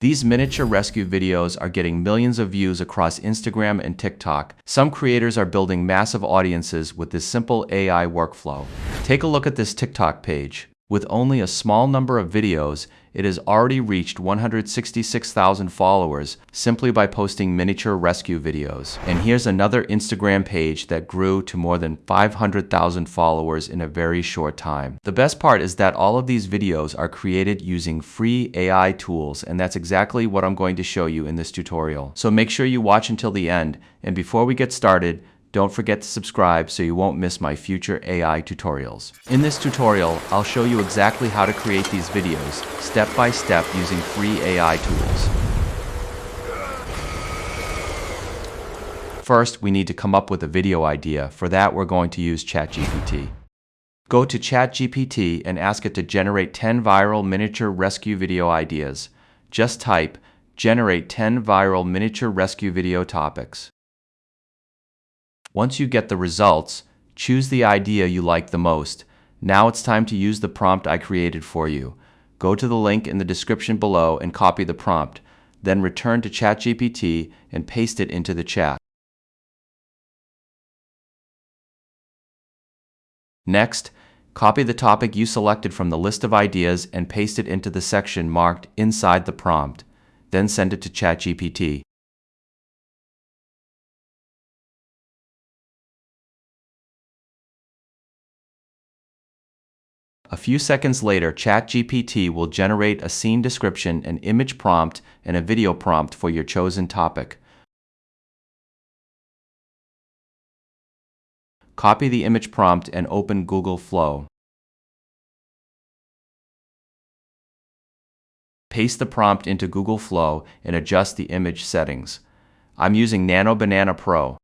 These miniature rescue videos are getting millions of views across Instagram and TikTok. Some creators are building massive audiences with this simple AI workflow. Take a look at this TikTok page. With only a small number of videos, it has already reached 166,000 followers simply by posting miniature rescue videos. And here's another Instagram page that grew to more than 500,000 followers in a very short time. The best part is that all of these videos are created using free AI tools, and that's exactly what I'm going to show you in this tutorial. So make sure you watch until the end, and before we get started, don't forget to subscribe so you won't miss my future AI tutorials. In this tutorial, I'll show you exactly how to create these videos, step by step, using free AI tools. First, we need to come up with a video idea. For that, we're going to use ChatGPT. Go to ChatGPT and ask it to generate 10 viral miniature rescue video ideas. Just type, "Generate 10 viral miniature rescue video topics." Once you get the results, choose the idea you like the most. Now it's time to use the prompt I created for you. Go to the link in the description below and copy the prompt. Then return to ChatGPT and paste it into the chat. Next, copy the topic you selected from the list of ideas and paste it into the section marked inside the prompt. Then send it to ChatGPT. A few seconds later, ChatGPT will generate a scene description, an image prompt, and a video prompt for your chosen topic. Copy the image prompt and open Google Flow. Paste the prompt into Google Flow and adjust the image settings. I'm using Nano Banana Pro.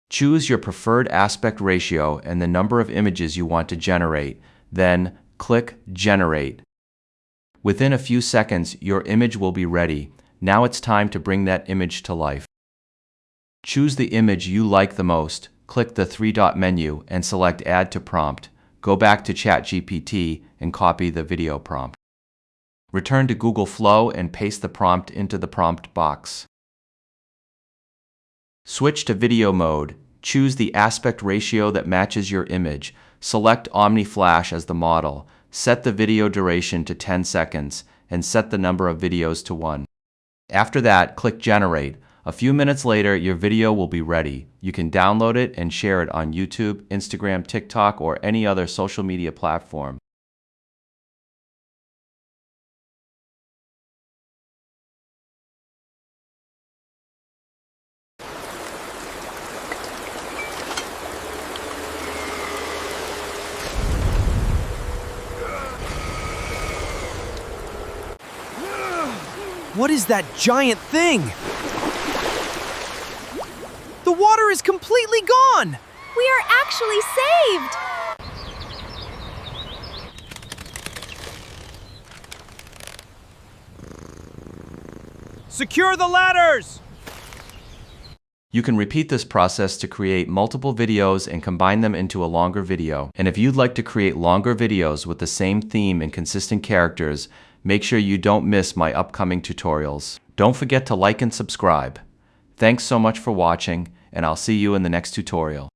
Choose your preferred aspect ratio and the number of images you want to generate, then click Generate. Within a few seconds, your image will be ready. Now it's time to bring that image to life. Choose the image you like the most, click the three-dot menu and select Add to Prompt. Go back to ChatGPT and copy the video prompt. Return to Google Flow and paste the prompt into the prompt box. Switch to video mode. Choose the aspect ratio that matches your image. Select OmniFlash as the model. Set the video duration to 10 seconds and set the number of videos to 1. After that, click Generate. A few minutes later, your video will be ready. You can download it and share it on YouTube, Instagram, TikTok, or any other social media platform. What is that giant thing? The water is completely gone! We are actually saved! Secure the ladders! You can repeat this process to create multiple videos and combine them into a longer video. And if you'd like to create longer videos with the same theme and consistent characters, make sure you don't miss my upcoming tutorials. Don't forget to like and subscribe. Thanks so much for watching, and I'll see you in the next tutorial.